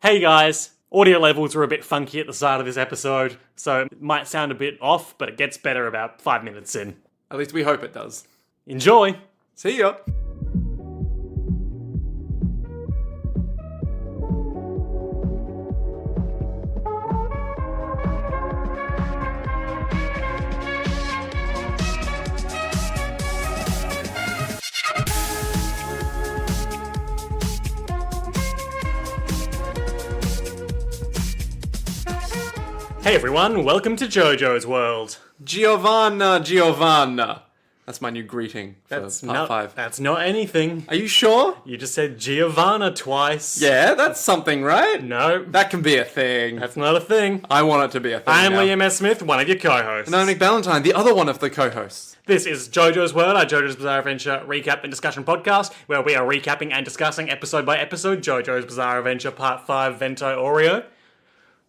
Hey guys, audio levels are a bit funky at the start of this episode, so it might sound a bit off, but it gets better about 5 minutes in. At least we hope it does. Enjoy! See ya! Hey everyone, welcome to Jojo's world. Giovanna. That's my new greeting for part 5. That's not anything. Are you sure? You just said Giovanna twice. Yeah, that's something, right? No, That can be a thing. that's not a thing. I want it to be a thing I am now. Liam S. Smith, one of your co-hosts. And I'm Nick Ballantyne, the other one of the co-hosts. This is Jojo's World, our Jojo's Bizarre Adventure recap and discussion podcast, where we are recapping and discussing episode by episode Jojo's Bizarre Adventure Part 5 Vento Oreo.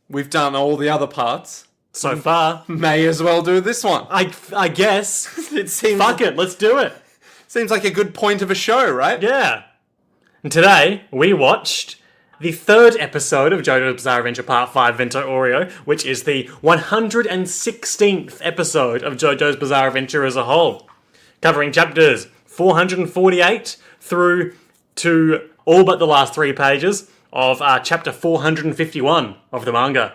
We've done all the other parts. So far, May as well do this one. I guess. It seems Fuck it, let's do it. Seems like a good point of a show, right? Yeah. And today, we watched the third episode of JoJo's Bizarre Adventure Part 5 Vento Oreo, which is the 116th episode of JoJo's Bizarre Adventure as a whole, covering chapters 448 through to all but the last 3 pages of chapter 451 of the manga.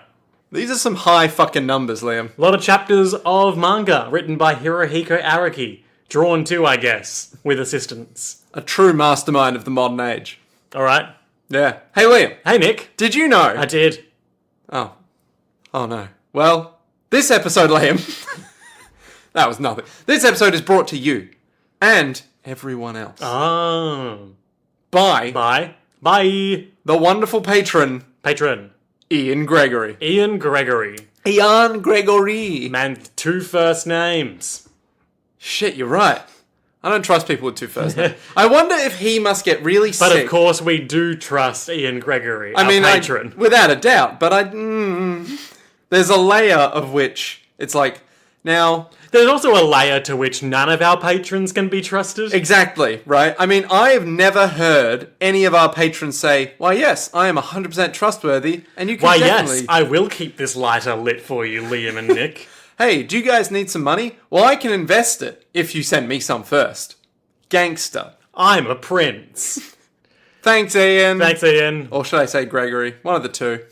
These are some high fucking numbers, Liam. A lot of chapters of manga written by Hirohiko Araki. Drawn too, I guess, with assistance. A true mastermind of the modern age. Alright. Yeah. Hey, Liam. Hey, Nick. Did you know? I did. Oh no. Well, this episode, Liam, that was nothing. This episode is brought to you and everyone else Oh. by Bye. the wonderful patron, Patron. Ian Gregory. Ian Gregory. Ian Gregory. Man with 2 first names. Shit, you're right. I don't trust people with 2 first names. I wonder if he must get really sick. But of course we do trust Ian Gregory, our patron. Without a doubt. But there's a layer of which it's like, now... There's also a layer to which none of our patrons can be trusted. Exactly, right? I mean, I have never heard any of our patrons say, why, yes, I am 100% trustworthy, and you can Why, definitely... yes, I will keep this lighter lit for you, Liam and Nick. Hey, do you guys need some money? Well, I can invest it if you send me some first. Gangster. I'm a prince. Thanks, Ian. Thanks, Ian. Or should I say Gregory? One of the two.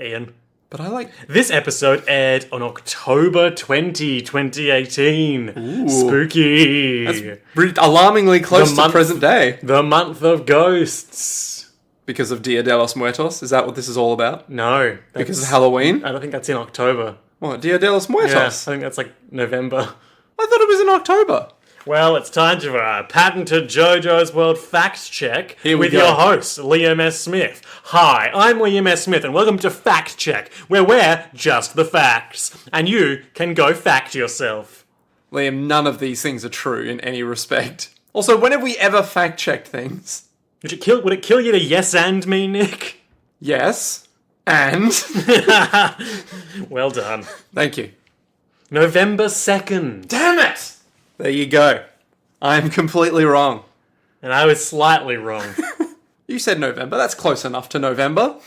Ian. But I like... This episode aired on October 2018. Ooh. Spooky. That's alarmingly close to present day. The month of ghosts. Because of Dia de los Muertos? Is that what this is all about? No. Because of Halloween? I don't think that's in October. What, Dia de los Muertos? Yeah, I think that's like November. I thought it was in October. Well, it's time for a patented JoJo's World Fact Check Here we with go. your host, Liam S. Smith. Hi, I'm Liam S. Smith, and welcome to Fact Check, where we're just the facts, and you can go fact yourself. Liam, none of these things are true in any respect. Also, when have we ever fact-checked things? Would it kill you to yes and me, Nick? Yes. And? Well done. Thank you. November 2nd. Damn it! There you go. I'm completely wrong. And I was slightly wrong. You said November. That's close enough to November.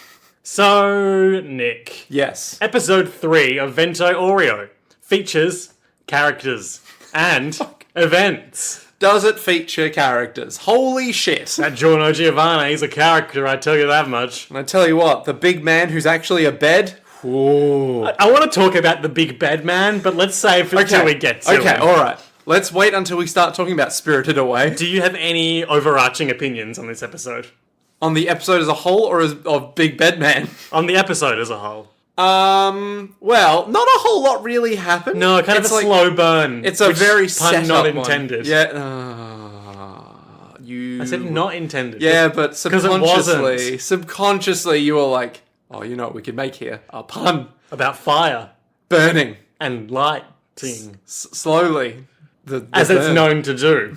So, Nick. Yes. Episode 3 of Vento Oreo features characters and events. Does it feature characters? Holy shit. That Giorno Giovanni, he's a character, I tell you that much. And I tell you what, the big man who's actually a bed... Ooh. I want to talk about the big bad man, but let's save it until we get to Okay, him. alright. Let's wait until we start talking about Spirited Away. Do you have any overarching opinions on this episode? On the episode as a whole, or of Big Bed Man? On the episode as a whole? Well, not a whole lot really happened. No, kind of a slow burn. It's a very pun set not up intended. One. Yeah. I said not intended. Yeah, but wasn't. subconsciously you were like, oh, you know what we could make here? A pun. About fire. Burning. And lighting. Slowly. As it's known to do.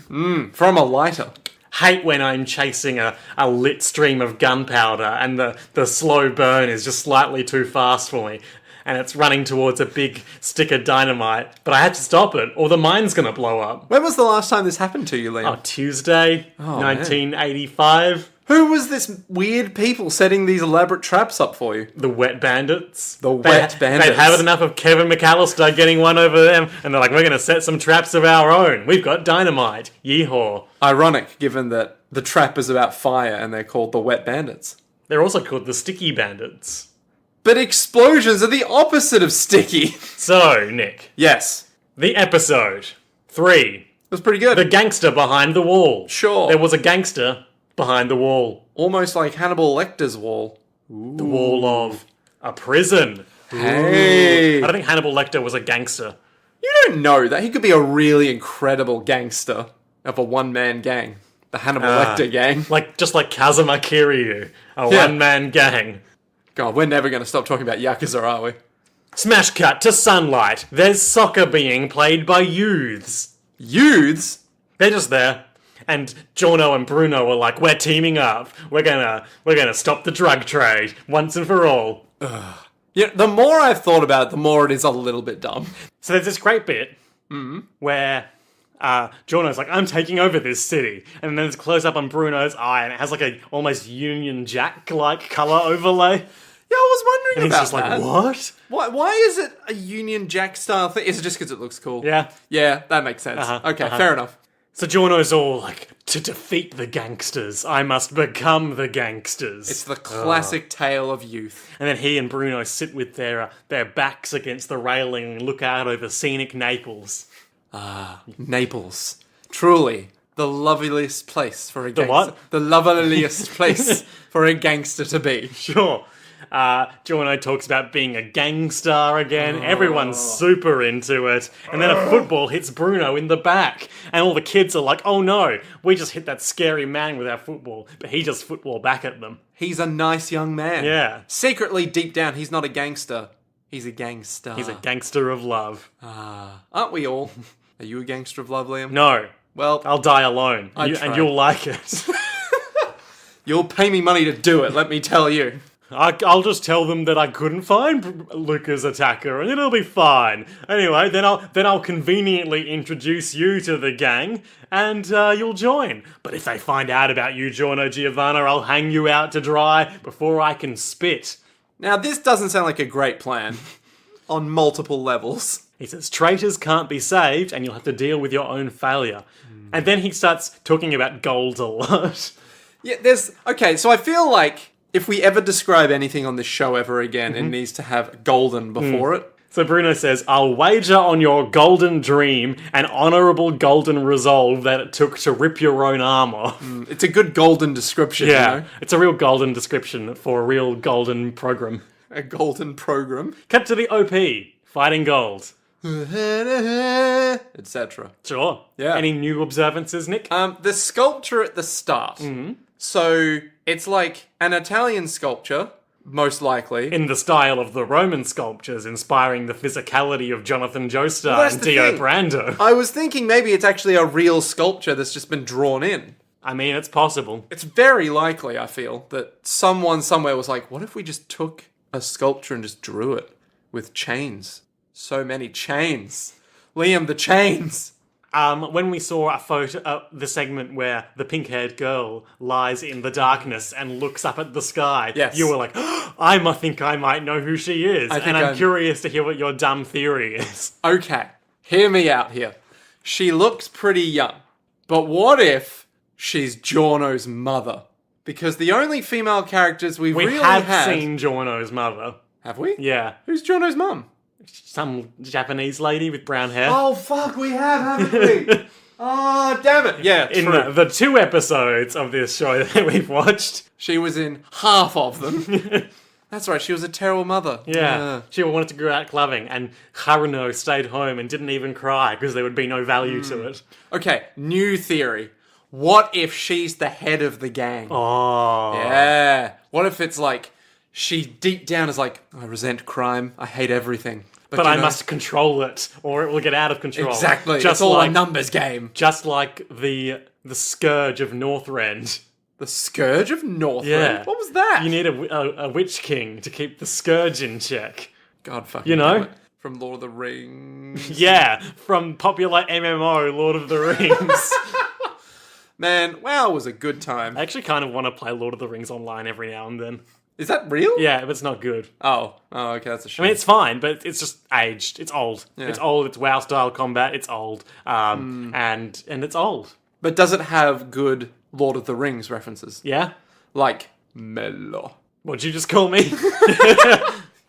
From a lighter. Hate when I'm chasing a lit stream of gunpowder and the slow burn is just slightly too fast for me. And it's running towards a big stick of dynamite. But I had to stop it or the mine's going to blow up. When was the last time this happened to you, Liam? Oh, Tuesday, 1985. Who was this weird people setting these elaborate traps up for you? The wet bandits. Wet bandits. They'd had enough of Kevin McAllister getting one over them, and they're like, we're going to set some traps of our own. We've got dynamite. Yeehaw. Ironic, given that the trap is about fire and they're called the wet bandits. They're also called the sticky bandits. But explosions are the opposite of sticky. So, Nick, Yes. the episode 3. It was pretty good. The gangster behind the wall. Sure. There was a gangster behind the wall. Almost like Hannibal Lecter's wall. The wall of a prison. Hey. I don't think Hannibal Lecter was a gangster. You don't know that. He could be a really incredible gangster of a one-man gang. The Hannibal Lecter gang. Just like Kazuma Kiryu. A Yeah. one-man gang. God, we're never going to stop talking about Yakuza, are we? Smash cut to sunlight. There's soccer being played by youths. Youths? They're just there. And Giorno and Bruno are like, we're teaming up. We're gonna stop the drug trade once and for all. Yeah, the more I've thought about it, the more it is a little bit dumb. So there's this great bit where Giorno's like, I'm taking over this city. And then there's a close up on Bruno's eye and it has like a almost Union Jack-like colour overlay. Yeah, I was wondering And he's about just that. like, what? Why is it a Union Jack style thing? Is it just because it looks cool? Yeah. Yeah, that makes sense. Okay, fair enough. So Giorno's all like, to defeat the gangsters, I must become the gangsters. It's the classic tale of youth. And then he and Bruno sit with their backs against the railing and look out over scenic Naples. Naples. Truly, the loveliest place for a gangster. what? The loveliest place for a gangster to be. Sure. Giorno talks about being a gangstar again. Everyone's super into it. And then a football hits Bruno in the back. And all the kids are like, oh no, we just hit that scary man with our football. But he just football back at them. He's a nice young man. Yeah. Secretly, deep down, he's not a gangster. He's a gangster. He's a gangster of love. Aren't we all? Are you a gangster of love, Liam? No, Well, I'll die alone. I And tried. you'll like it. you'll pay me money to do it, let me tell you. I'll just tell them that I couldn't find Luca's attacker, and it'll be fine. Anyway, then I'll conveniently introduce you to the gang, and you'll join. But if they find out about you, Giorno Giovanna, I'll hang you out to dry before I can spit. Now, this doesn't sound like a great plan on multiple levels. He says traitors can't be saved, and you'll have to deal with your own failure. And then he starts talking about gold a lot. Yeah, okay, so I feel like if we ever describe anything on this show ever again, it needs to have golden before it. So Bruno says, I'll wager on your golden dream and honourable golden resolve that it took to rip your own arm off. It's a good golden description, Yeah, you know? it's a real golden description for a real golden program. A golden program. Cut to the OP, fighting gold. Etc. Sure. Yeah. Any new observances, Nick? The sculpture at the start. So, it's like an Italian sculpture, most likely. In the style of the Roman sculptures, inspiring the physicality of Jonathan Joestar that's and the Dio thing. Brando. I was thinking maybe it's actually a real sculpture that's just been drawn in. I mean, it's possible. It's very likely, I feel, that someone somewhere was like, what if we just took a sculpture and just drew it with chains? So many chains. Liam, the chains. When we saw a photo, the segment where the pink-haired girl lies in the darkness and looks up at the sky, Yes. you were like, think I might know who she is. think And I'm I'm- curious to hear what your dumb theory is. Okay, hear me out here. She looks pretty young. But what if she's Giorno's mother? Because the only female characters we We really have had... seen Giorno's mother. Have we? Yeah. Who's Giorno's mum? Some Japanese lady with brown hair. Oh, fuck, we have, haven't we? Oh, damn it. Yeah, In true. the 2 episodes of this show that we've watched. She was in half of them. That's right, she was a terrible mother. Yeah. She wanted to go out clubbing, and Haruno stayed home and didn't even cry because there would be no value to it. Okay, new theory. What if she's the head of the gang? Oh. Yeah. What if it's like, she deep down is like, I resent crime, I hate everything. But you I know- must control it, or it will get out of control. Exactly, Just it's all like, a numbers game. Just like the scourge of Northrend. The Scourge of Northrend? Yeah. What was that? You need a witch king to keep the scourge in check. God fucking You know? damn it. From Lord of the Rings. Yeah, from popular MMO Lord of the Rings. Man, WoW was a good time. I actually kind of want to play Lord of the Rings online every now and then. Is that real? Yeah, but it's not good. Oh, okay, that's a shame. I mean, it's fine, but it's just aged. It's old. Yeah. It's old. It's WoW style combat. It's old. And it's old. But does it have good Lord of the Rings references? Yeah. Like Mello. What'd you just call me?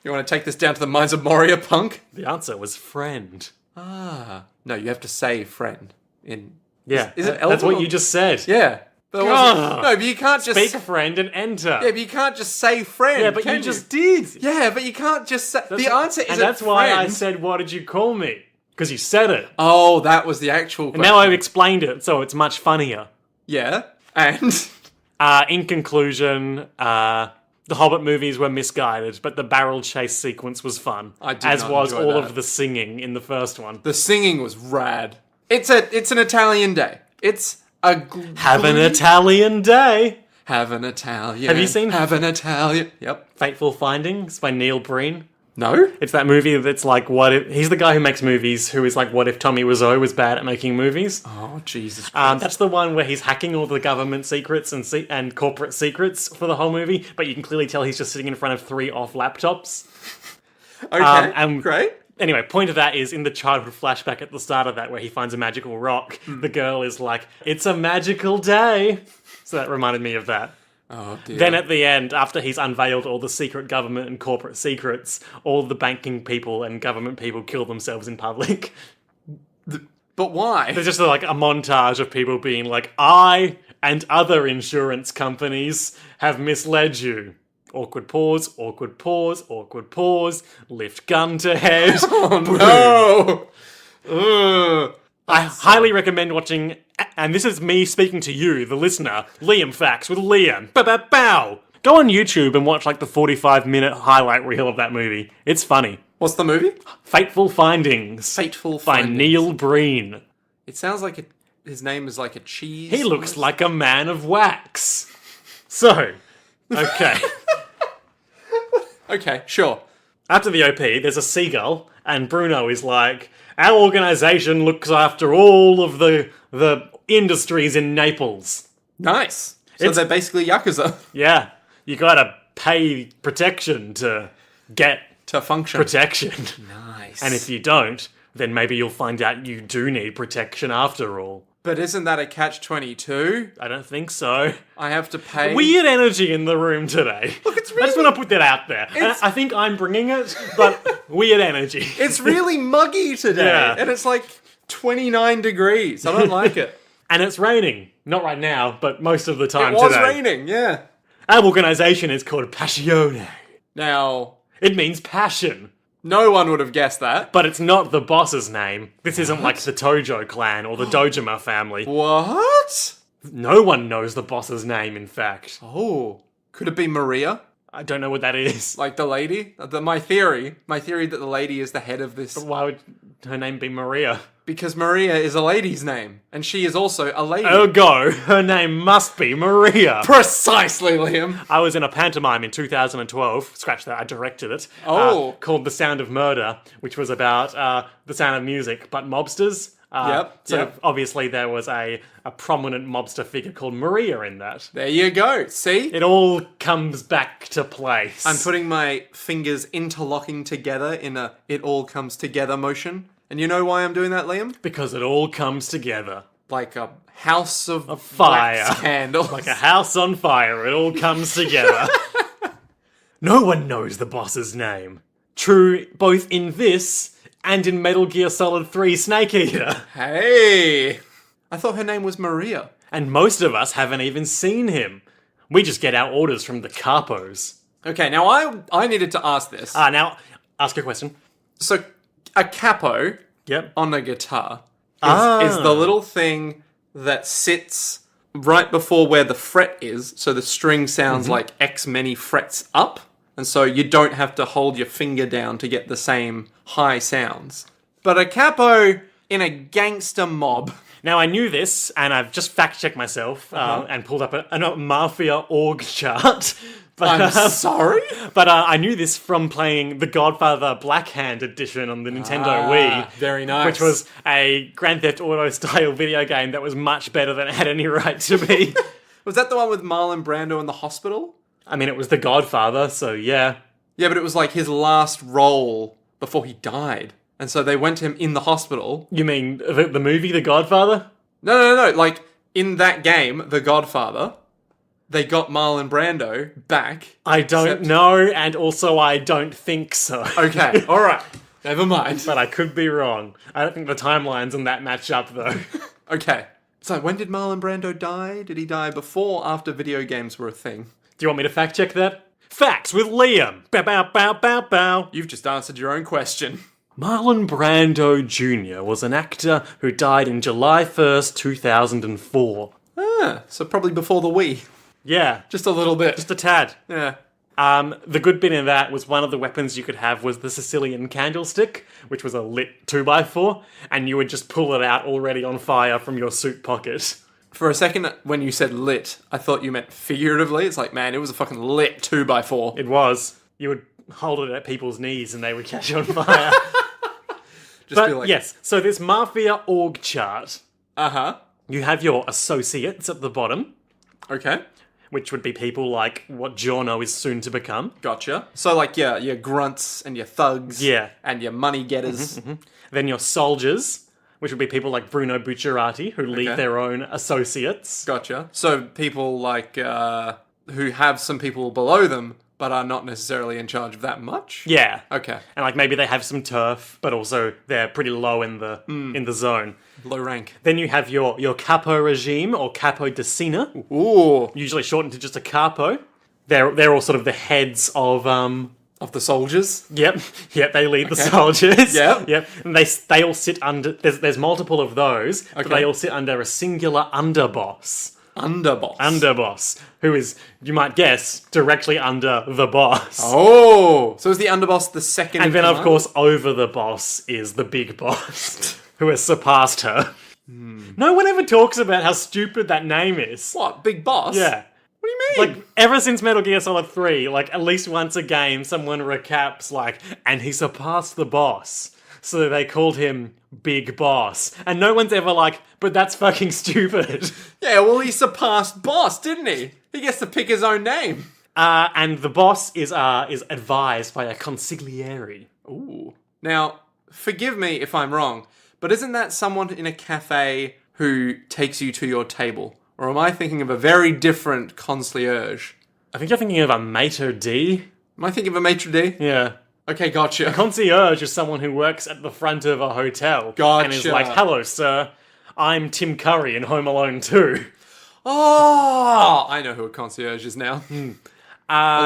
You want to take this down to the mines of Moria, punk? The answer was friend. Ah. No, you have to say friend. Yeah. Is it That's Elven what or- you just said. Yeah. But it wasn't- no, but you can't just... Speak friend and enter. Yeah, but you can't just say friend. Yeah, but can you just did. Yeah, but you can't just say... The answer is And that's why I friend. said, what did you call me? Because you said it. Oh, that was the actual question. Now I've explained it, so it's much funnier. Yeah, and... In conclusion, the Hobbit movies were misguided, but the barrel chase sequence was fun. I did as not was enjoy all that. of the singing in the first one. The singing was rad. It's an Italian day. It's a... Have an Italian day. Have an Italian. Have you seen- Have an Italian. Yep. Fateful Findings by Neil Breen. No? It's that movie that's like, what if... He's the guy who makes movies who is like, what if Tommy Wiseau was bad at making movies? Oh, Jesus Christ. That's the one where he's hacking all the government secrets and corporate secrets for the whole movie, but you can clearly tell he's just sitting in front of 3 off laptops. Okay, great. Anyway, point of that is in the childhood flashback at the start of that where he finds a magical rock, the girl is like, it's a magical day. So that reminded me of that. Oh, dear. Then at the end, after he's unveiled all the secret government and corporate secrets, all the banking people and government people kill themselves in public. But why? There's just like a montage of people being like, I and other insurance companies have misled you. Awkward pause, awkward pause, awkward pause, lift gun to head. Oh, no! Ugh. I highly recommend watching, and this is me speaking to you, the listener, Liam Facts with Liam. Bow. Go on YouTube and watch like the 45-minute highlight reel of that movie. It's funny. What's the movie? Fateful Findings Fateful by Findings. Neil Breen. It sounds like his name is like a cheese. He looks like a man of wax. So, okay. Okay, sure. After the OP, there's a seagull, and Bruno is like, our organisation looks after all of the industries in Naples. Nice. So It's- they're basically Yakuza Yeah, you gotta pay protection to get to function. protection. Nice. And if you don't, then maybe you'll find out you do need protection after all. But isn't that a catch-22? I don't think so. I have to pay... Weird energy in the room today. Look, it's I just really- want to put that out there. I think I'm bringing it, but weird energy. It's really muggy today. Yeah. And it's like 29 degrees. I don't like it. And it's raining. Not right now, but most of the time It was today. raining, yeah. Our organisation is called Passione. Now, It means passion. no one would have guessed that. But it's not the boss's name. This isn't like the Tojo clan or the Dojima family. What? No one knows the boss's name, in fact. Oh. Could it be Maria? I don't know what that is. Like the lady? My theory that the lady is the head of this. Why would her name be Maria? Because Maria is a lady's name. And she is also a lady. Ergo, her name must be Maria. Precisely, Liam. I was in a pantomime in 2012, scratch that, I directed it, Oh. called The Sound of Murder, which was about the sound of music, but mobsters. Yep. Obviously there was a prominent mobster figure called Maria in that. There you go. See? It all comes back to place. I'm putting my fingers interlocking together in a it all comes together motion. And you know why I'm doing that, Liam? Because it all comes together. Like a house of Fire. wax candles. Like a house on fire, it all comes together. No one knows the boss's name. True, both in this and in Metal Gear Solid 3 Snake Eater. Hey! I thought her name was Maria. And most of us haven't even seen him. We just get our orders from the capos. Okay, now I needed to ask this. Now, ask your question. So, a capo Yep. on a guitar is the little thing that sits right before where the fret is, so the string sounds like X many frets up, and so you don't have to hold your finger down to get the same high sounds. But a capo in a gangster mob... Now, I knew this, and I've just fact-checked myself and pulled up a mafia org chart I'm sorry? But I knew this from playing the Godfather Black Hand edition on the Nintendo Wii. Very nice. Which was a Grand Theft Auto style video game that was much better than it had any right to be. Was that the one with Marlon Brando in the hospital? I mean, it was the Godfather, so yeah. Yeah, but it was like his last role before he died. And so they went to him in the hospital. You mean the movie The Godfather? No. Like, in that game, The Godfather, they got Marlon Brando back. I don't know, and also I don't think so. Okay, alright. Never mind. But I could be wrong. I don't think the timelines on that match up, though. Okay. So when did Marlon Brando die? Did he die before or after video games were a thing? Do you want me to fact check that? Facts with Liam. Bow, bow, bow, bow, bow. You've just answered your own question. Marlon Brando Jr. was an actor who died in July 1st, 2004. So probably before the Wii. Yeah, Just a little bit. just a tad. Yeah. The good bit in that was one of the weapons you could have was the Sicilian candlestick, which was a lit 2x4, and you would just pull it out already on fire from your suit pocket. For a second, when you said lit, I thought you meant figuratively. It's like, man, it was a fucking lit 2x4. It was. You would hold it at people's knees and they would catch on fire. Yes, so this Mafia org chart, Uh-huh. you have your associates at the bottom, Okay. which would be people like what Giorno is soon to become. Gotcha. So, like, your grunts and your thugs. Yeah. And your money getters. Then your soldiers, which would be people like Bruno Bucciarati, who lead Okay. their own associates. Gotcha. So, people like, who have some people below them, but are not necessarily in charge of that much? Yeah. Okay. And like maybe they have some turf, but also they're pretty low in the zone. Low rank. Then you have your capo regime or capo de Sina, Ooh. usually shortened to just a capo. They're all sort of the heads of Of the soldiers? Yep, they lead the soldiers. Yep. And they all sit under. There's multiple of those, but Okay. they all sit under a singular underboss. Underboss. Who is, you might guess, directly under the boss. Oh. So is the underboss the second And in then, of command? course, over the boss is the big boss, who has surpassed her. No one ever talks about how stupid that name is. What? Big boss? Yeah. What do you mean? Like, ever since Metal Gear Solid 3, like, at least once a game, someone recaps, like, and he surpassed the boss. So they called him Big Boss. And no one's ever like, but that's fucking stupid. Yeah, well, he surpassed boss, didn't he? He gets to pick his own name. And the boss is advised by a consigliere. Ooh. Now, forgive me if I'm wrong, but isn't that someone in a cafe who takes you to your table? Or am I thinking of a very different concierge? I think you're thinking of a maitre d'. Am I thinking of a maitre d'? Yeah. Okay, gotcha. Concierge is someone who works at the front of a hotel. Gotcha. And is like, hello, sir. I'm Tim Curry in Home Alone 2. Oh, I know who a concierge is now. Or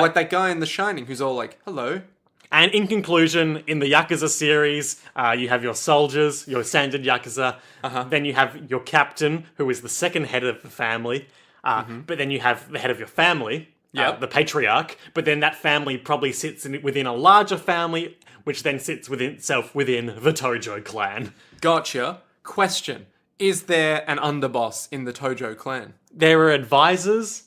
like that guy in The Shining who's all like, hello. And in conclusion, in the Yakuza series, you have your soldiers, your standard Yakuza. Then you have your captain, who is the second head of the family. But then you have the head of your family, the patriarch. But then that family probably sits within a larger family, which then sits within itself within the Tojo clan. Gotcha. Question. Is there an underboss in the Tojo clan? There are advisors.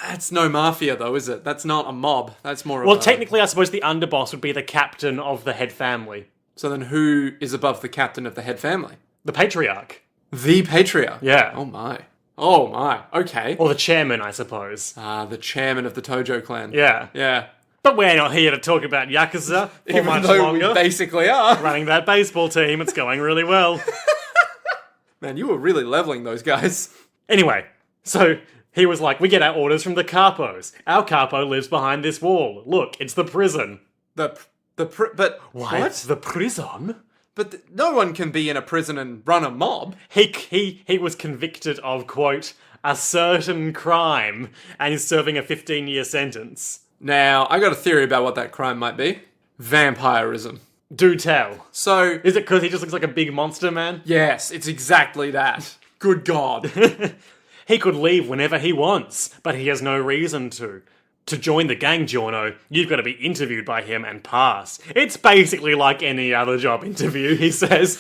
That's no mafia, though, is it? That's not a mob. That's more of Well, a... technically, I suppose the underboss would be the captain of the head family. So then who is above the captain of the head family? The patriarch. The patriarch? Yeah. Oh, my. Oh, my. Okay. Or the chairman, I suppose. The chairman of the Tojo clan. Yeah. Yeah. But we're not here to talk about Yakuza for Even much though longer. we basically are. Running that baseball team, it's going really well. Man, you were really leveling those guys. Anyway, so he was like, we get our orders from the capos. Our capo lives behind this wall. Look, it's the prison. But Why, what? it's the prison? But no one can be in a prison and run a mob. He was convicted of, quote, a certain crime, and is serving a 15-year sentence. Now, I got a theory about what that crime might be. Vampirism. Do tell. So, Is it because he just looks like a big monster man? yes, it's exactly that. Good God. He could leave whenever he wants, but he has no reason to. To join the gang, Giorno, you've got to be interviewed by him and pass. It's basically like any other job interview, he says.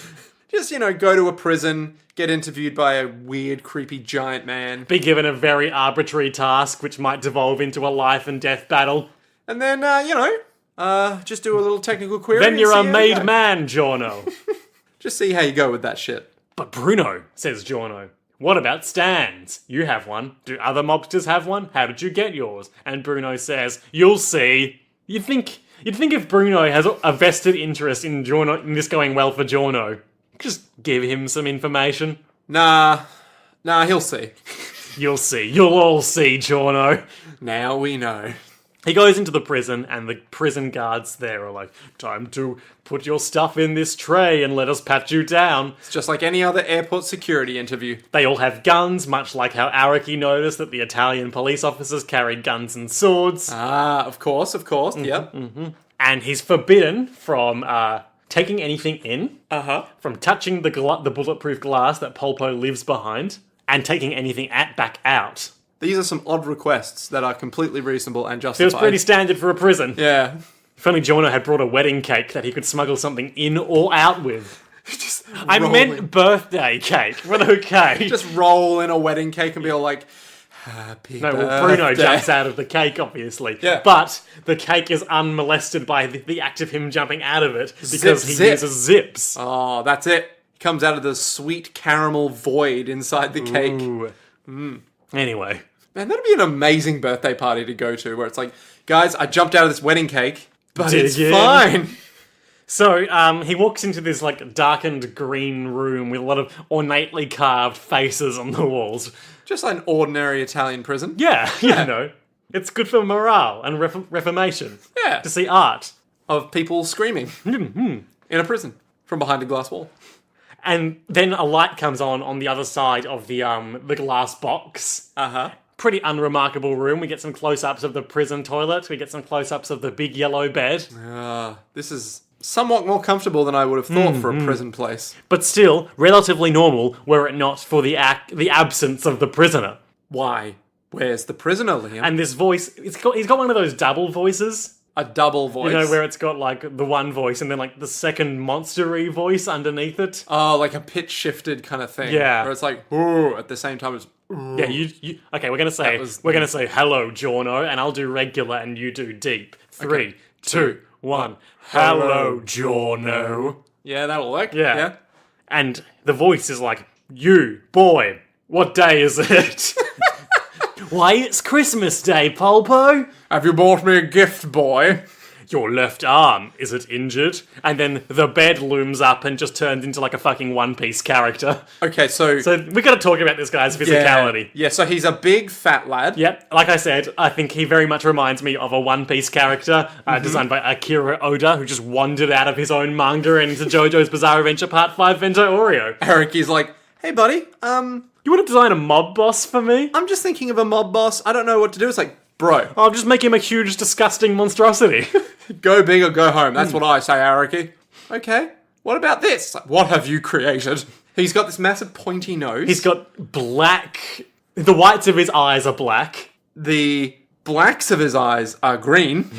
Just, go to a prison, get interviewed by a weird, creepy giant man. Be given a very arbitrary task which might devolve into a life and death battle. And then, just do a little technical query. Then you're a and see how you made go. man, Giorno. Just see how you go with that shit. But Bruno, says Giorno, what about stands? You have one. Do other mobsters have one? How did you get yours? And Bruno says, you'll see. You'd think if Bruno has a vested interest in this going well for Giorno, just give him some information. Nah, he'll see. You'll see. You'll all see, Giorno. Now we know. He goes into the prison, and the prison guards there are like, time to put your stuff in this tray and let us pat you down. It's just like any other airport security interview. They all have guns, much like how Araki noticed that the Italian police officers carried guns and swords. Ah, of course, yep. And he's forbidden from taking anything in, from touching the bulletproof glass that Polpo lives behind, and taking anything back out. These are some odd requests that are completely reasonable and justified. Feels pretty standard for a prison. Yeah. If only Giorno had brought a wedding cake that he could smuggle something in or out with. I meant birthday cake, but okay. Just roll in a wedding cake and be all like, happy No, birthday. well, Bruno jumps out of the cake, obviously. Yeah. But the cake is unmolested by the act of him jumping out of it because he uses zips. Oh, that's it. He comes out of the sweet caramel void inside the cake. Ooh. Anyway. Man, that'd be an amazing birthday party to go to where it's like, guys, I jumped out of this wedding cake, but it's fine. So, he walks into this, darkened green room with a lot of ornately carved faces on the walls. Just like an ordinary Italian prison. Yeah, you know. It's good for morale and reformation. Yeah. To see art. Of people screaming in a prison from behind a glass wall. And then a light comes on the other side of the glass box. Pretty unremarkable room. We get some close-ups of the prison toilet. We get some close-ups of the big yellow bed. This is somewhat more comfortable than I would have thought for a prison place. But still, relatively normal were it not for the absence of the prisoner. Why? Where's the prisoner, Liam? And this voice, he's got one of those double voices. A double voice. You know, where it's got the one voice and then the second monster-y voice underneath it. Oh, like a pitch shifted kind of thing. Yeah. Where it's like, ooh, at the same time it's, ooh. Yeah, you okay, we're gonna say hello, Giorno, and I'll do regular and you do deep. 3, 2, 1. Hello, Giorno. Yeah, that'll work. Yeah. And the voice is like, you, boy, what day is it? Why, it's Christmas Day, Polpo. Have you bought me a gift, boy? Your left arm, is it injured? And then the bed looms up and just turns into a fucking One Piece character. Okay, so we gotta talk about this guy's physicality. Yeah, so he's a big fat lad. Yep, like I said, I think he very much reminds me of a One Piece character designed by Akira Oda, who just wandered out of his own manga and into JoJo's Bizarre Adventure Part 5 Vento Oreo. Eric is like, hey buddy, You want to design a mob boss for me? I'm just thinking of a mob boss. I don't know what to do. It's like, bro, I'll just make him a huge, disgusting monstrosity. go big or go home. That's what I say, Araki. Okay, what about this? Like, what have you created? He's got this massive pointy nose. He's got black... The whites of his eyes are black. The blacks of his eyes are green.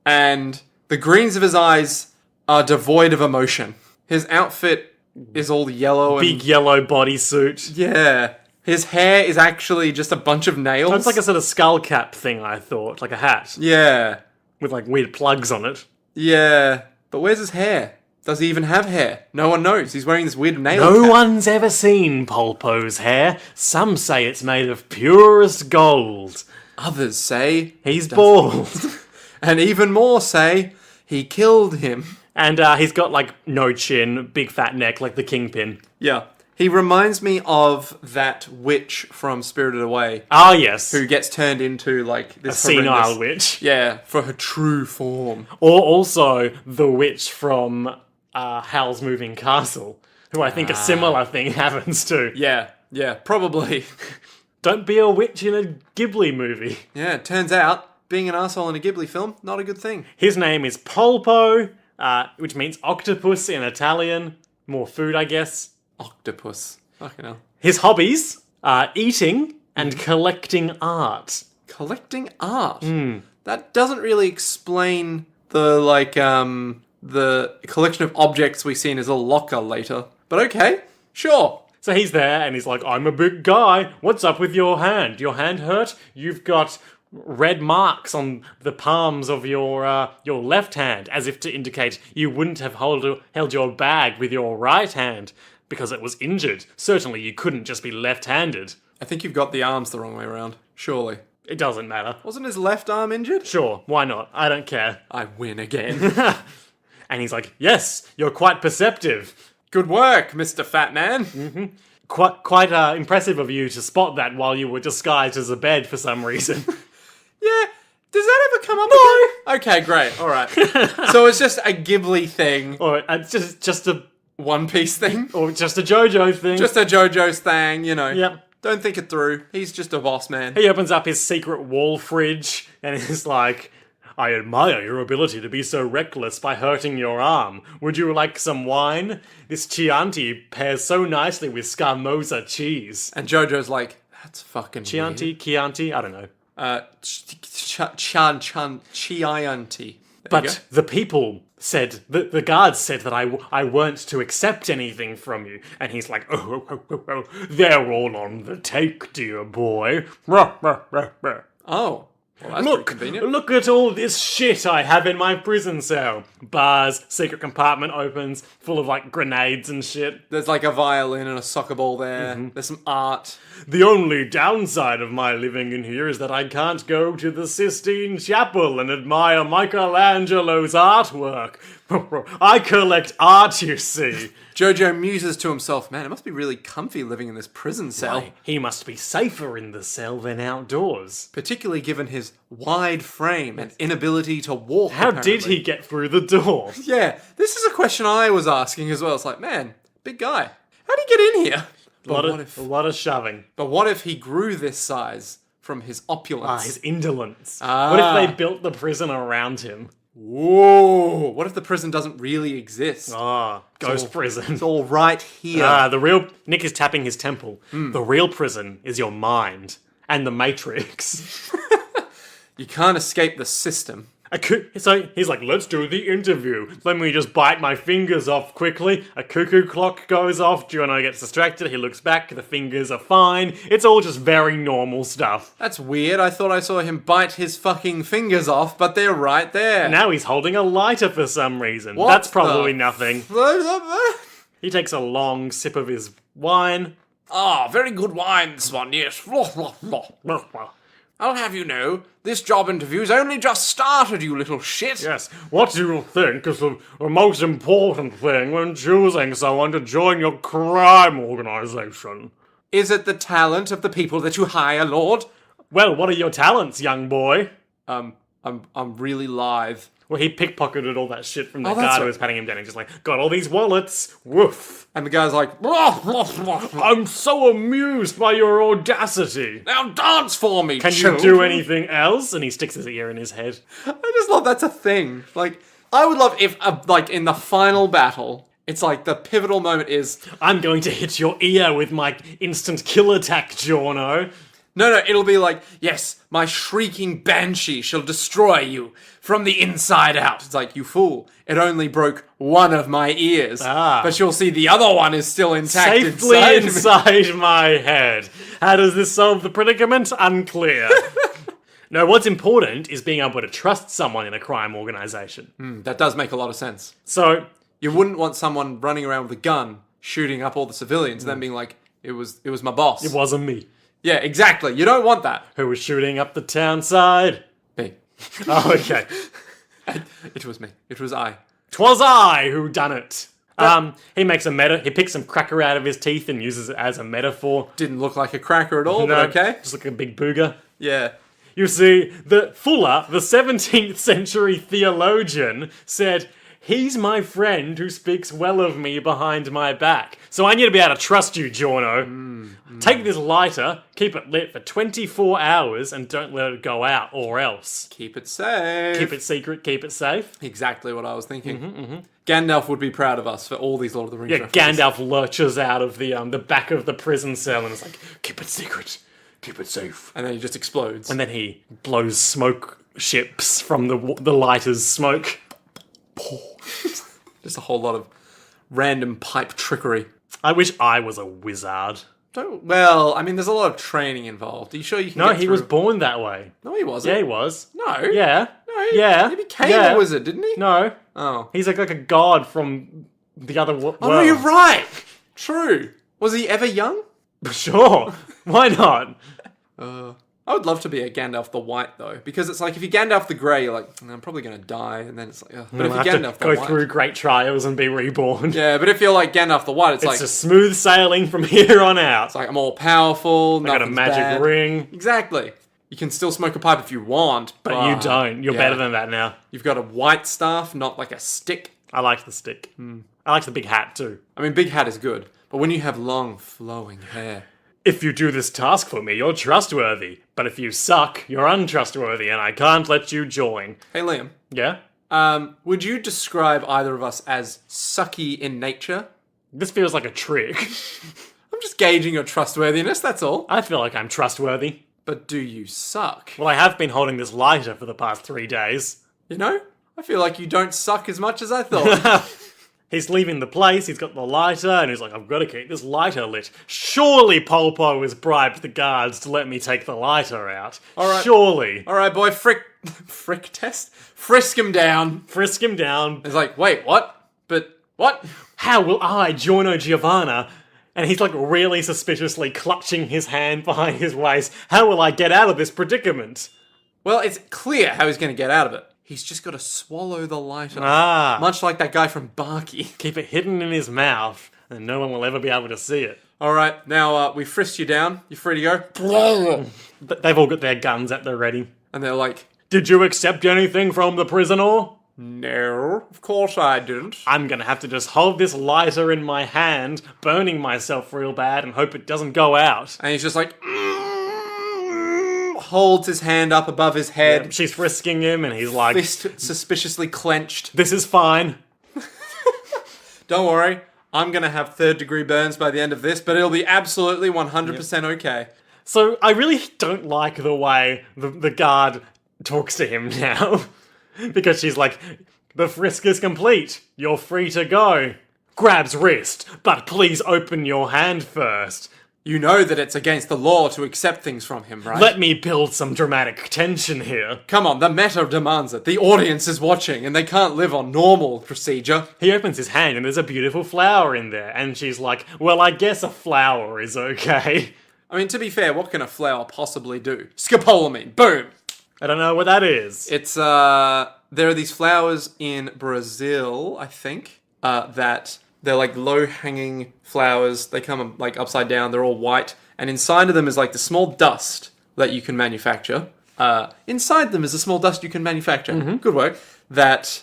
And the greens of his eyes are devoid of emotion. His outfit is all yellow and... Big yellow bodysuit. Yeah. His hair is actually just a bunch of nails. It's like a sort of skull cap thing, I thought. Like a hat. Yeah. With weird plugs on it. Yeah. But where's his hair? Does he even have hair? No one knows. He's wearing this weird nail No cap. one's ever seen Polpo's hair. Some say it's made of purest gold. Others say... He's bald. And even more say he killed him. And he's got, no chin, big fat neck, like the Kingpin. Yeah. He reminds me of that witch from Spirited Away. Ah, yes. Who gets turned into, this A senile horrendous... witch. Yeah, for her true form. Or also the witch from Howl's Moving Castle, who I think a similar thing happens to. Yeah, probably. Don't be a witch in a Ghibli movie. Yeah, it turns out, being an asshole in a Ghibli film, not a good thing. His name is Polpo, which means octopus in Italian. More food, I guess. Octopus. Fucking hell. His hobbies are eating and collecting art. Collecting art? That doesn't really explain the collection of objects we see in his little locker later. But okay, sure. So he's there and he's like, I'm a big guy. What's up with your hand? Your hand hurt? You've got red marks on the palms of your left hand, as if to indicate you wouldn't have held your bag with your right hand because it was injured. Certainly you couldn't just be left-handed. I think you've got the arms the wrong way around. Surely. It doesn't matter. Wasn't his left arm injured? Sure, why not? I don't care. I win again. And he's like, yes, you're quite perceptive. Good work, Mr. Fat Man. Quite impressive of you to spot that while you were disguised as a bed for some reason. Yeah. Does that ever come up again? Okay, great. All right. So it's just a Ghibli thing. Or just a One Piece thing. or just a Jojo thing. Just a JoJo's thing, you know. Yep. Don't think it through. He's just a boss man. He opens up his secret wall fridge and he's like, I admire your ability to be so reckless by hurting your arm. Would you like some wine? This Chianti pairs so nicely with Scamosa cheese. And JoJo's like, that's fucking Chianti, I don't know. Chianti. But the people said, the guards said that I weren't to accept anything from you. And he's like, oh, they're all on the take, dear boy. Oh. Well, that's pretty convenient. Look at all this shit I have in my prison cell. Bars, secret compartment opens, full of like grenades and shit. There's like a violin and a soccer ball there. There's some art. The only downside of my living in here is that I can't go to the Sistine Chapel and admire Michelangelo's artwork. I collect art, you see. Jojo muses to himself, man, it must be really comfy living in this prison cell. Why, he must be safer in the cell than outdoors. Particularly given his wide frame and inability to walk. How apparently. did he get through the door? Yeah, this is a question I was asking as well. It's like, man, big guy. How'd he get in here? A lot of shoving. But what if he grew this size from his opulence? His indolence. What if they built the prison around him? Whoa! What if the prison doesn't really exist? Ghost prison. It's all right here. The real... Nick is tapping his temple. The real prison is your mind. And the Matrix. You can't escape the system. So he's like, let's do the interview. Let me just bite my fingers off quickly. A cuckoo clock goes off. Giorno gets distracted. He looks back. The fingers are fine. It's all just very normal stuff. That's weird. I thought I saw him bite his fucking fingers off, but they're right there. Now he's holding a lighter for some reason. That's probably nothing. He takes a long sip of his wine. Ah, very good wine, this one, yes. I'll have you know, this job interview's only just started, you little shit. Yes, what do you think is the most important thing when choosing someone to join your crime organization? Is it the talent of the people that you hire, Lord? Well, what are your talents, young boy? I'm really lithe. Well, he pickpocketed all that shit from the that's guard who right. was patting him down. He's just like, got all these wallets. Woof. And the guy's like, I'm so amused by your audacity. now dance for me, Can you do anything else? And he sticks his ear in his head. I just love that's a thing. Like, I would love if, like, in the final battle, it's like the pivotal moment is... I'm going to hit your ear with my instant kill attack, Giorno. No, it'll be like, yes, my shrieking banshee shall destroy you from the inside out. It's like, you fool, it only broke one of my ears. But you'll see the other one is still intact Safely inside inside my head. How does this solve the predicament? Unclear. No, what's important is being able to trust someone in a crime organization. That does make a lot of sense. So, You wouldn't want someone running around with a gun, shooting up all the civilians, and then being like, it was my boss. it wasn't me Yeah, exactly. You don't want that. who was shooting up the town side. Me. Oh, okay. It was me. It was I. 'Twas I who done it. He makes he picks some cracker out of his teeth and uses it as a metaphor. Didn't look like a cracker at all, but okay. Just like a big booger. Yeah. You see, Fuller, the 17th century theologian, said, he's my friend who speaks well of me behind my back. So I need to be able to trust you, Giorno. Take this lighter, keep it lit for 24 hours, and don't let it go out, or else. Keep it safe. Keep it secret, keep it safe. Exactly what I was thinking. Gandalf would be proud of us for all these Lord of the Rings Yeah, references. Gandalf lurches out of the back of the prison cell and is like, keep it secret, keep it safe. And then he just explodes. And then he blows smoke ships from the lighter's smoke. Just a whole lot of random pipe trickery. I wish I was a wizard. Well, I mean, there's a lot of training involved. Are you sure you can No, get he through? was born that way. No, he wasn't. Yeah, he was. No. Yeah. No. Yeah. He became Yeah. a wizard, didn't he? No. Oh. He's like a god from the other world. Oh, no, you're right. True. Was he ever young? Sure. Why not? I would love to be a Gandalf the White, though, because it's like if you're Gandalf the Grey, you're like, I'm probably going to die, and then it's like, ugh. But if you're I have Gandalf to the go White, through great trials and be reborn. yeah. But if you're like Gandalf the White, it's It's like just smooth sailing from here on out. it's like I'm all powerful. I got a magic ring, Exactly. You can still smoke a pipe if you want, but you don't. You're yeah. better than that now. You've got a white staff, not like a stick. I like the stick. I like the big hat too. I mean, big hat is good, but when you have long, flowing hair. If you do this task for me, you're trustworthy. But if you suck, you're untrustworthy, and I can't let you join. Hey, Liam. Yeah? Would you describe either of us as sucky in nature? This feels like a trick. I'm just gauging your trustworthiness, that's all. I feel like I'm trustworthy. But do you suck? Well, I have been holding this lighter for the past 3 days. You know? I feel like you don't suck as much as I thought. He's leaving the place, he's got the lighter, and he's like, I've got to keep this lighter lit. Surely Polpo has bribed the guards to let me take the lighter out. All right. Surely. All right, boy, frisk test? Frisk him down. Frisk him down. It's like, wait, what? But what? How will I, Giorno Giovanna? And he's like really suspiciously clutching his hand behind his waist. How will I get out of this predicament? Well, it's clear how he's going to get out of it. He's just got to swallow the lighter. Ah. Much like that guy from Barky. Keep it hidden in his mouth, and no one will ever be able to see it. All right, now we frisked you down. You're free to go. They've all got their guns at the ready. And they're like, Did you accept anything from the prisoner? no, of course I didn't. I'm gonna have to just hold this lighter in my hand, burning myself real bad, and hope it doesn't go out. And he's just like, holds his hand up above his head, She's frisking him, and he's like, fist suspiciously clenched. This is fine. Don't worry, I'm going to have 3rd-degree burns by the end of this, but it'll be absolutely 100% okay. So I really don't like the way the guard talks to him now. Because she's like, the frisk is complete. You're free to go. Grabs wrist, but please open your hand first. You know that it's against the law to accept things from him, right? Let me build some dramatic tension here. Come on, the meta demands it. The audience is watching, and they can't live on normal procedure. He opens his hand and there's a beautiful flower in there. And she's like, well, I guess a flower is okay. I mean, to be fair, what can a flower possibly do? Scopolamine, boom! I don't know what that is. It's, there are these flowers in Brazil, I think, that they're like low-hanging flowers. They come like upside down. They're all white. And inside of them is like the small dust that you can manufacture. Inside them is a small dust you can manufacture. Mm-hmm. Good work. That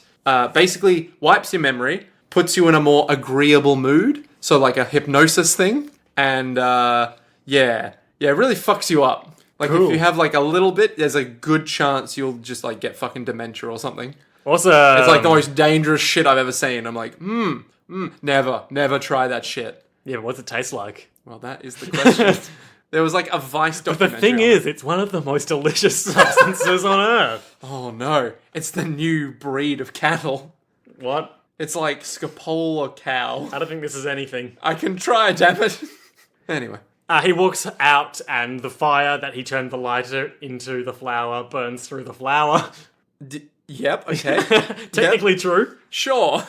basically wipes your memory, puts you in a more agreeable mood. So like a hypnosis thing. And yeah, it really fucks you up. Like Cool. if you have like a little bit, there's a good chance you'll just like get fucking dementia or something. Awesome. It's like the most dangerous shit I've ever seen. I'm like, never try that shit. Yeah, but what's it taste like? Well, that is the question. There was like a Vice The documentary. thing on is, it. it's one of the most delicious substances on earth. Oh no, it's the new breed of cattle. What? It's like scopola cow. I don't think this is anything. I can try, damn it. Anyway. He walks out and the fire that he turned the lighter into the flower burns through the flower. Yep, okay. Technically true. Sure.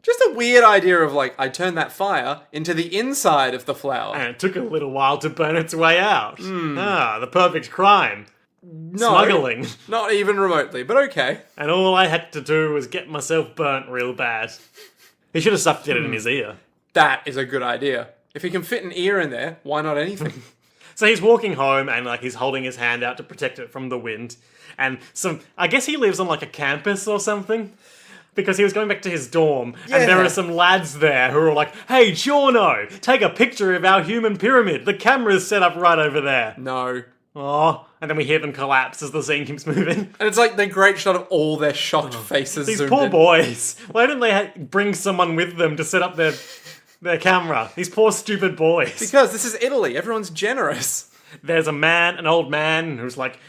Just a weird idea of like, I turned that fire into the inside of the flower. And it took a little while to burn its way out. The perfect crime. No, Smuggling. Not even remotely, but okay. And all I had to do was get myself burnt real bad. He should have stuffed it in his ear. That is a good idea. If he can fit an ear in there, why not anything? So he's walking home and like he's holding his hand out to protect it from the wind. And I guess he lives on like a campus or something. Because he was going back to his dorm, and there are some lads there who are like, hey, Giorno, take a picture of our human pyramid. The camera's set up right over there. No. Oh, and then we hear them collapse as the scene keeps moving. And it's like the great shot of all their shocked faces These zoomed poor in. boys. Why didn't they bring someone with them to set up their camera? These poor stupid boys. Because this is Italy. Everyone's generous. There's an old man, who's like,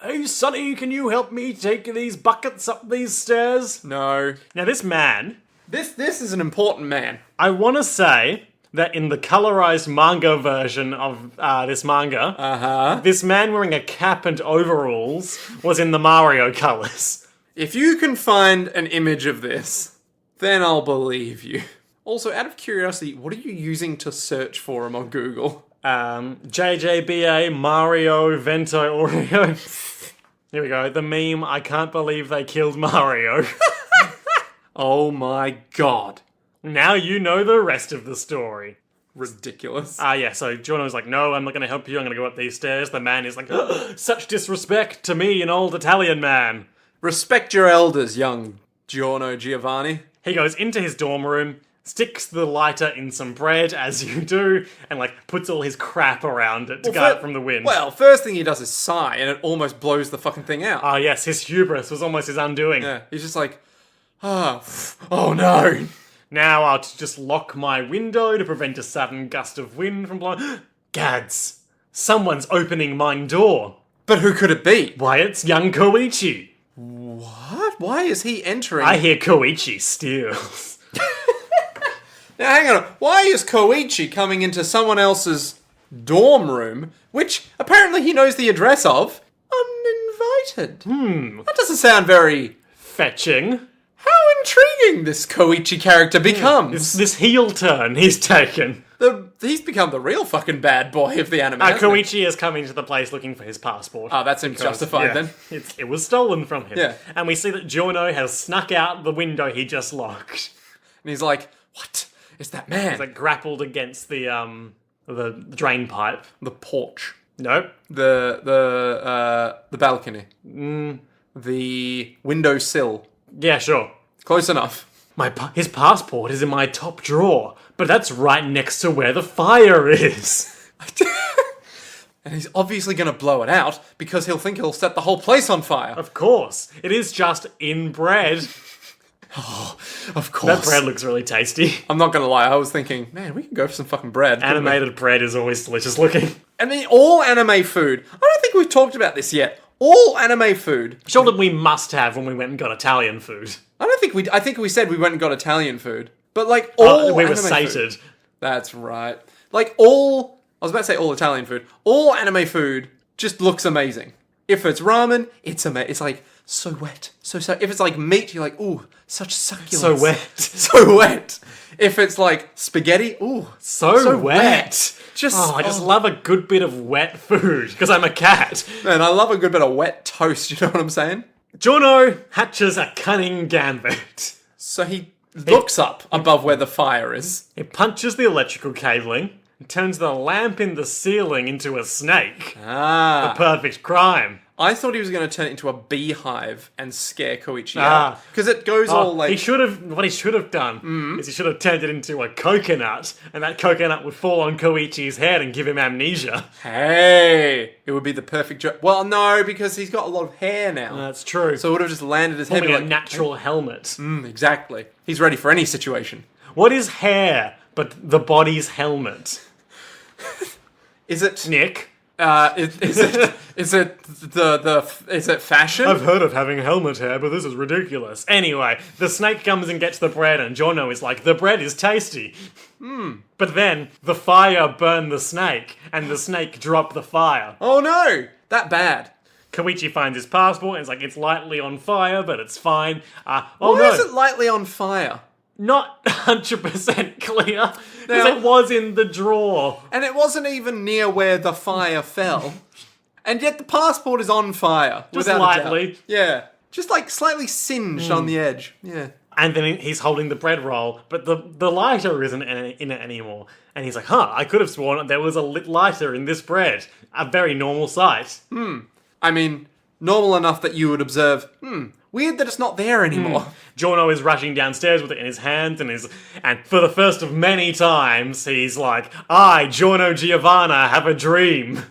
hey, Sonny, can you help me take these buckets up these stairs? No. Now, this man, This is an important man. I want to say that in the colorized manga version of this manga, this man wearing a cap and overalls was in the Mario colors. If you can find an image of this, then I'll believe you. Also, out of curiosity, what are you using to search for him on Google? JJBA Mario Vento Oreo. Here we go. The meme, I can't believe they killed Mario. Oh my god. Now you know the rest of the story. Ridiculous. So Giorno's like, no, I'm not going to help you. I'm going to go up these stairs. The man is like, such disrespect to me, an old Italian man. Respect your elders, young Giorno Giovanni. He goes into his dorm room, sticks the lighter in some bread, as you do, and puts all his crap around it to guard it from the wind. Well, first thing he does is sigh, and it almost blows the fucking thing out. Yes, his hubris was almost his undoing. Yeah, he's just like, oh no. Now I'll just lock my window to prevent a sudden gust of wind from blowing. Gads! Someone's opening mine door. But who could it be? Why, it's young Koichi. What? Why is he entering? I hear Koichi steals. Now hang on. Why is Koichi coming into someone else's dorm room, which apparently he knows the address of, uninvited? That doesn't sound very Fetching. How intriguing this Koichi character becomes. This heel turn he's taken. He's become the real fucking bad boy of the anime. Koichi has come into the place looking for his passport. Oh, that's justified then. It was stolen from him. Yeah. And we see that Giorno has snuck out the window he just locked. And he's like, what? It's that man. He's grappled against the drain pipe. The porch. Nope. The balcony. The windowsill. Yeah, sure. Close enough. His passport is in my top drawer, but that's right next to where the fire is. And he's obviously going to blow it out because he'll think it'll set the whole place on fire. Of course. It is just in bread. Oh, of course. That bread looks really tasty. I'm not going to lie. I was thinking, man, we can go for some fucking bread. Animated bread is always delicious looking. And then all anime food. I don't think we've talked about this yet. All anime food. Sure that we must have when we went and got Italian food. I think we said we went and got Italian food. But all we were anime sated. Food. That's right. I was about to say all Italian food. All anime food just looks amazing. If it's ramen, it's amazing. It's so wet. So if it's meat, you're ooh, such succulence. So wet. So wet. If it's spaghetti, ooh, so wet. I just love a good bit of wet food, because I'm a cat. Man, I love a good bit of wet toast, you know what I'm saying? Giorno hatches a cunning gambit. So he looks up above where the fire is. He punches the electrical cabling and turns the lamp in the ceiling into a snake. The perfect crime. I thought he was going to turn it into a beehive and scare Koichi out. Because it goes all what he should have done is he should have turned it into a coconut, and that coconut would fall on Koichi's head and give him amnesia. Hey! It would be the perfect joke. Well, no, because he's got a lot of hair now. That's true. So it would have just landed his head like a natural helmet. Exactly. He's ready for any situation. What is hair but the body's helmet? Is it... Nick? Is it fashion? I've heard of having helmet hair, but this is ridiculous. Anyway, the snake comes and gets the bread, and Giorno is like, the bread is tasty. But then, the fire burned the snake, and the snake dropped the fire. Oh no! That bad. Koichi finds his passport, and it's lightly on fire, but it's fine. Why is it lightly on fire? Not 100% clear, because it was in the drawer. And it wasn't even near where the fire fell. And yet the passport is on fire. Just without lightly. A doubt. Yeah. Just slightly singed on the edge. Yeah. And then he's holding the bread roll, but the lighter isn't in it anymore. And he's like, I could have sworn there was a lit lighter in this bread. A very normal sight. I mean, normal enough that you would observe, weird that it's not there anymore. Giorno is rushing downstairs with it in his hands, and for the first of many times, he's like, I, Giorno Giovanna, have a dream.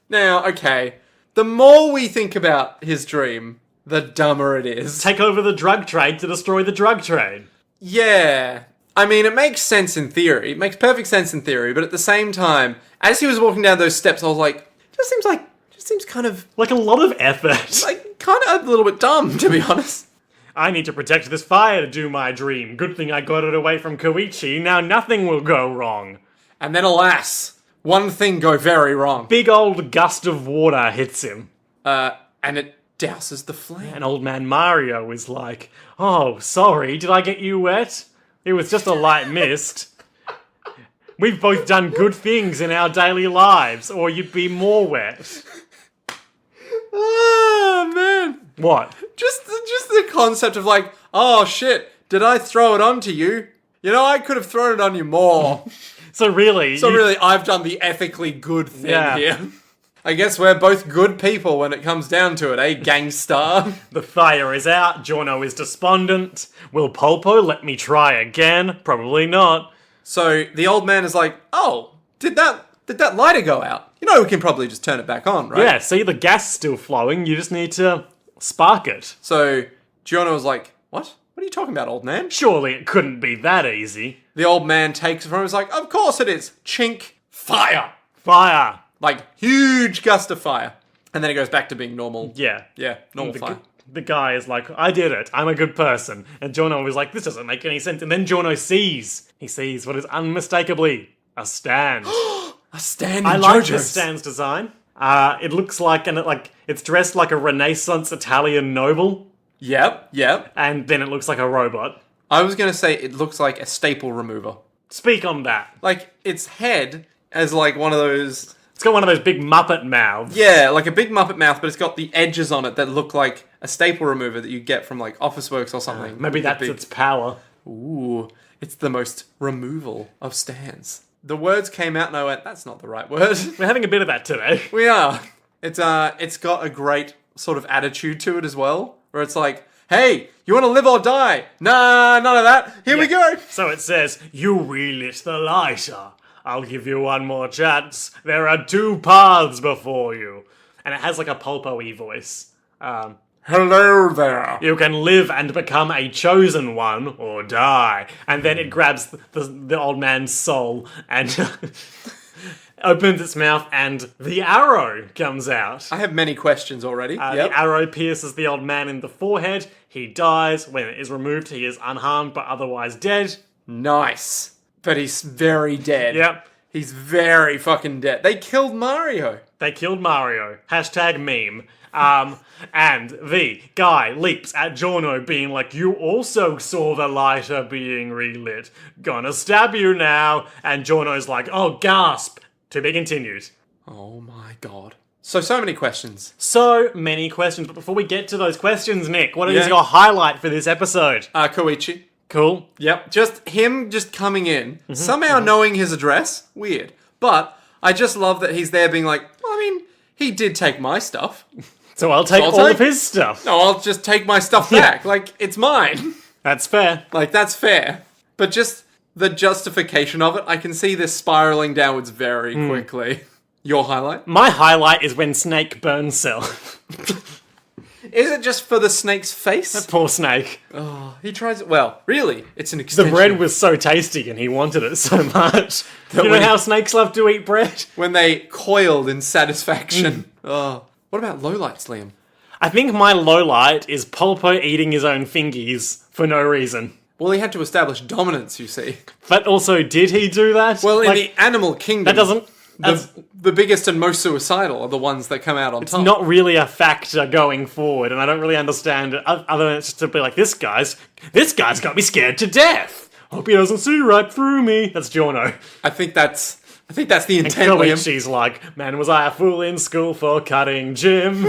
Now, okay, the more we think about his dream, the dumber it is. Take over the drug trade to destroy the drug trade. Yeah. I mean, it makes sense in theory. It makes perfect sense in theory, but at the same time, as he was walking down those steps, I was like, just seems kind of... Like a lot of effort. kind of a little bit dumb, to be honest. I need to protect this fire to do my dream. Good thing I got it away from Koichi. Now nothing will go wrong. And then, alas, one thing go very wrong. Big old gust of water hits him. And it douses the flame. And old man Mario is like, oh, sorry, did I get you wet? It was just a light mist. We've both done good things in our daily lives, or you'd be more wet. Oh, man. What? Just the concept of like, oh, shit, did I throw it onto you? You know, I could have thrown it on you more. So really, I've done the ethically good thing Yeah. here. I guess we're both good people when it comes down to it, eh, gangsta? the fire is out, Giorno is despondent. Will Polpo let me try again? Probably not. So the old man is like, oh, did that lighter go out? You know, we can probably just turn it back on, right? Yeah, see, the gas is still flowing, you just need to spark it. So Giorno was like, what? What are you talking about, old man? Surely it couldn't be that easy. The old man takes it from him and is like, of course it is. Chink. Fire. Fire! Like, huge gust of fire. And then it goes back to being normal. Yeah. Yeah, normal fire. The guy is like, I did it, I'm a good person. And Giorno was like, this doesn't make any sense. And then Giorno sees. He sees what is unmistakably a stand. A stand in I like Jojo's. this stand's design. It looks like, it's dressed like a Renaissance Italian noble. Yep. And then it looks like a robot. I was going to say it looks like a staple remover. Speak on that. Like, its head as like one of those... It's got one of those big Muppet mouths. Yeah, like a big Muppet mouth, but it's got the edges on it that look like a staple remover that you get from like Officeworks or something. Maybe that's its power. Ooh, it's the most removal of stands. The words came out and I went, that's not the right word. We're having a bit of that today. We are. It's got a great sort of attitude to it as well, where it's like, hey, you want to live or die? Nah, none of that. Here we go. So it says, you relit the lighter. I'll give you one more chance. There are 2 paths before you. And it has like a Polpo-y voice. Hello there. You can live and become a chosen one, or die. And then it grabs the old man's soul and opens its mouth and the arrow comes out. I have many questions already. The arrow pierces the old man in the forehead. He dies. When it is removed, he is unharmed but otherwise dead. Nice. But he's very dead. Yep. He's very fucking dead. They killed Mario. They killed Mario. Hashtag meme. And the guy leaps at Giorno being like, you also saw the lighter being relit. Gonna stab you now. And Giorno's like, oh, gasp. To be continued. Oh my god. So many questions. So many questions. But before we get to those questions, Nick, what is Yeah. your highlight for this episode? Koichi. Cool. Yep. Just him just coming in, somehow knowing his address. Weird. But I just love that he's there being like, well, I mean, he did take my stuff. So I'll take all of his stuff. No, I'll just take my stuff back. Like, it's mine. That's fair. Like, that's fair. But just the justification of it, I can see this spiraling downwards very quickly. Your highlight? My highlight is when Snake burns Cell. Is it just for the snake's face? Poor Snake. Oh, he tries it. Well, really, it's an The extension. bread was so tasty and he wanted it so much. You know when how snakes love to eat bread? When they coiled in satisfaction. Oh. What about lowlights, Liam? I think my lowlight is Polpo eating his own fingies for no reason. Well, he had to establish dominance, you see. But also, did he do that? Well, in Like, the animal kingdom, that doesn't... That's the biggest and most suicidal are the ones that come out on top. not really a factor going forward, and I don't really understand it, other than it's just to be like, this guy's got me scared to death. Hope he doesn't see right through me. That's Giorno. I think that's the intent, Liam. Koichi's like, man, was I a fool in school for cutting Jim?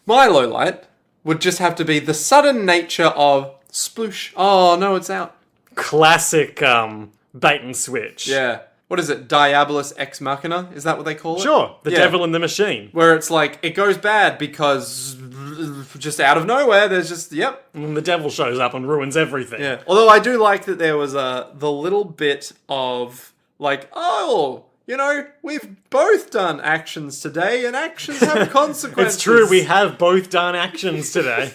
My lowlight would just have to be the sudden nature of sploosh. Oh, no, it's out. Classic, bait and switch. Yeah. What is it? Diabolus ex machina? Is that what they call it? Sure, the Yeah. devil in the machine. Where it's like, it goes bad because just out of nowhere, there's just, yep. And the devil shows up and ruins everything. Yeah. Although I do like that there was the little bit of, like, oh, you know, we've both done actions today, and actions have consequences. It's true, we have both done actions today.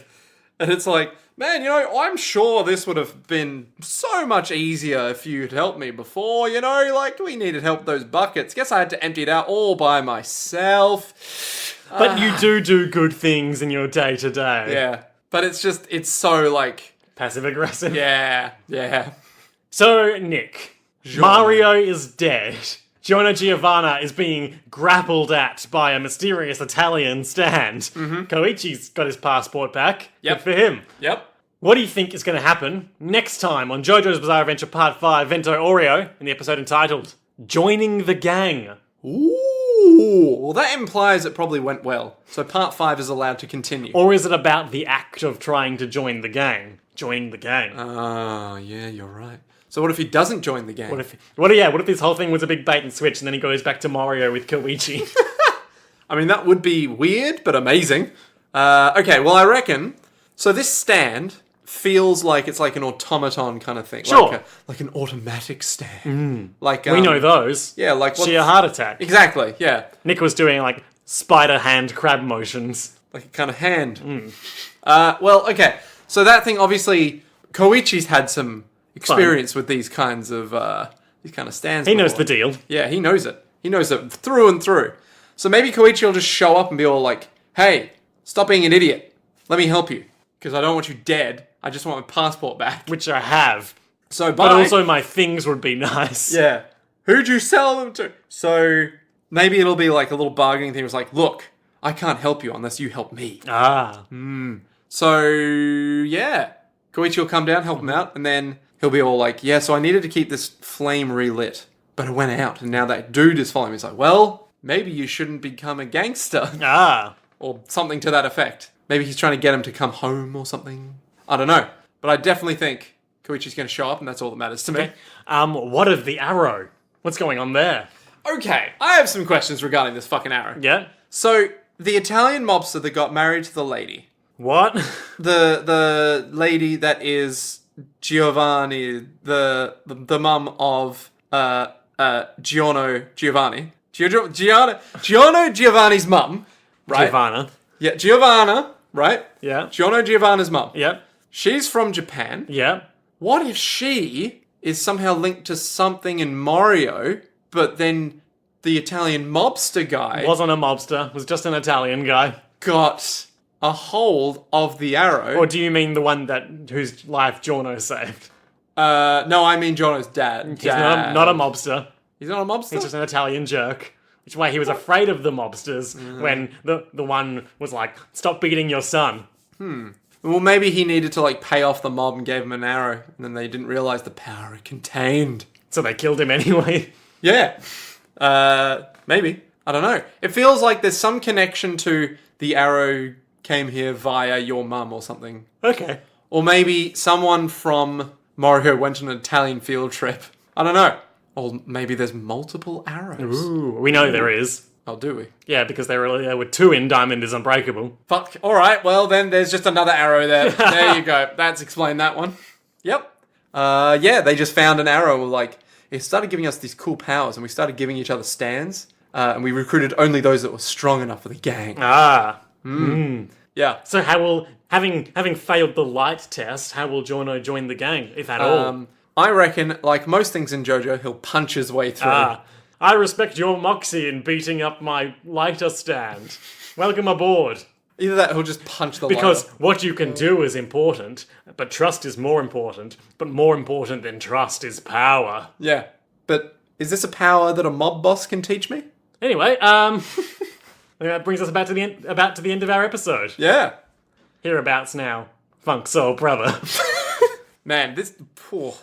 And it's like, man, you know, I'm sure this would have been so much easier if you'd helped me before, you know? Like, we needed help with those buckets. Guess I had to empty it out all by myself. But you do good things in your day-to-day. Yeah. But it's so like, Passive aggressive. yeah. So, Nick, Mario is dead. Giorno Giovanna is being grappled at by a mysterious Italian stand. Koichi's got his passport back. Yep. Good for him. Yep. What do you think is going to happen next time on JoJo's Bizarre Adventure Part 5 Vento Oreo in the episode entitled Joining the Gang? Ooh, well that implies it probably went well. So part 5 is allowed to continue. Or is it about the act of trying to join the gang? Join the gang. Oh, yeah, you're right. So what if he doesn't join the gang? What if this whole thing was a big bait and switch and then he goes back to Mario with Koichi? I mean, that would be weird, but amazing. Okay, well, I reckon... So this stand feels like it's like an automaton kind of thing. Sure. Like an automatic stand. Like We know those. Yeah, like... Sheer heart attack. Exactly, yeah. Nick was doing like spider hand crab motions. Like a kind of hand. Well, okay. So that thing, obviously... Koichi's had some experience with these kinds of stands. He knows the deal. Yeah, he knows it. He knows it through and through. So maybe Koichi will just show up and be all like, hey, stop being an idiot. Let me help you. Because I don't want you dead. I just want my passport back. Which I have. So But also my things would be nice. Yeah. Who'd you sell them to? So maybe it'll be like a little bargaining thing. It's like, look, I can't help you unless you help me. Ah. So, yeah. Koichi will come down, help him out, and then he'll be all like, yeah, so I needed to keep this flame relit, but it went out, and now that dude is following me. It's like, well, maybe you shouldn't become a gangster. Ah. Or something to that effect. Maybe he's trying to get him to come home or something. I don't know. But I definitely think Koichi's going to show up, and that's all that matters to me. What of the arrow? What's going on there? Okay, I have some questions regarding this fucking arrow. Yeah? So, the Italian mobster that got married to the lady... What? The lady that is Giovanni, the mum of Giorno Giovanni. Giorno Giovanni's mum, right? Giovanna. Yeah, Giovanna, right? Yeah. Giorno Giovanna's mum. Yep. She's from Japan. Yep. What if she is somehow linked to something in Mario, but then the Italian mobster guy Wasn't a mobster. Was just an Italian guy. got a hold of the arrow? Or do you mean the one whose life Giorno saved? No, I mean Giorno's dad. He's not a mobster. He's not a mobster? He's just an Italian jerk. Which is why he was afraid of the mobsters when the one was like, stop beating your son. Well, maybe he needed to like pay off the mob and gave him an arrow, and then they didn't realize the power it contained. So they killed him anyway. Yeah. Maybe. I don't know. It feels like there's some connection to the arrow came here via your mum or something. Okay. Or maybe someone from Mario went on an Italian field trip. I don't know. Or maybe there's multiple arrows. Ooh, we know there is. Oh, do we? Yeah, because there were two in Diamond is Unbreakable. Fuck. Alright, well then there's just another arrow there. There you go. That's explained that one. Yep. Yeah, they just found an arrow. Like, it started giving us these cool powers and we started giving each other stands. And we recruited only those that were strong enough for the gang. Ah. Yeah. So how will, having failed the light test, how will Giorno join the gang, if at all? I reckon, like most things in JoJo, he'll punch his way through. I respect your moxie in beating up my lighter stand. Welcome aboard. Either that, or he'll just punch the Because lighter. what you can do is important, but trust is more important. But more important than trust is power. Yeah. But is this a power that a mob boss can teach me? Anyway, that brings us about to the end of our episode. Yeah. Hereabouts now. Funk Soul Brother. Man,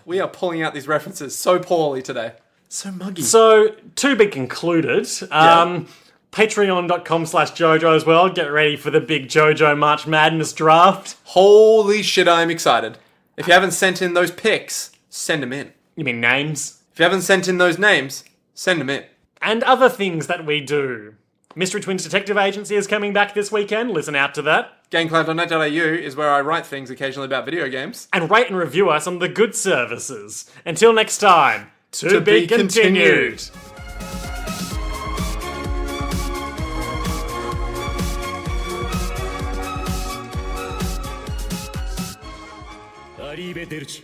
we are pulling out these references so poorly today. So muggy. So, to be concluded, patreon.com/Jojo as well. Get ready for the big Jojo March Madness draft. Holy shit, I'm excited. If you haven't sent in those pics, send them in. You mean names? If you haven't sent in those names, send them in. And other things that we do. Mystery Twins Detective Agency is coming back this weekend. Listen out to that. Gamecloud.net.au is where I write things occasionally about video games. And rate and review us on the good services. Until next time, to be continued. Arrivederci.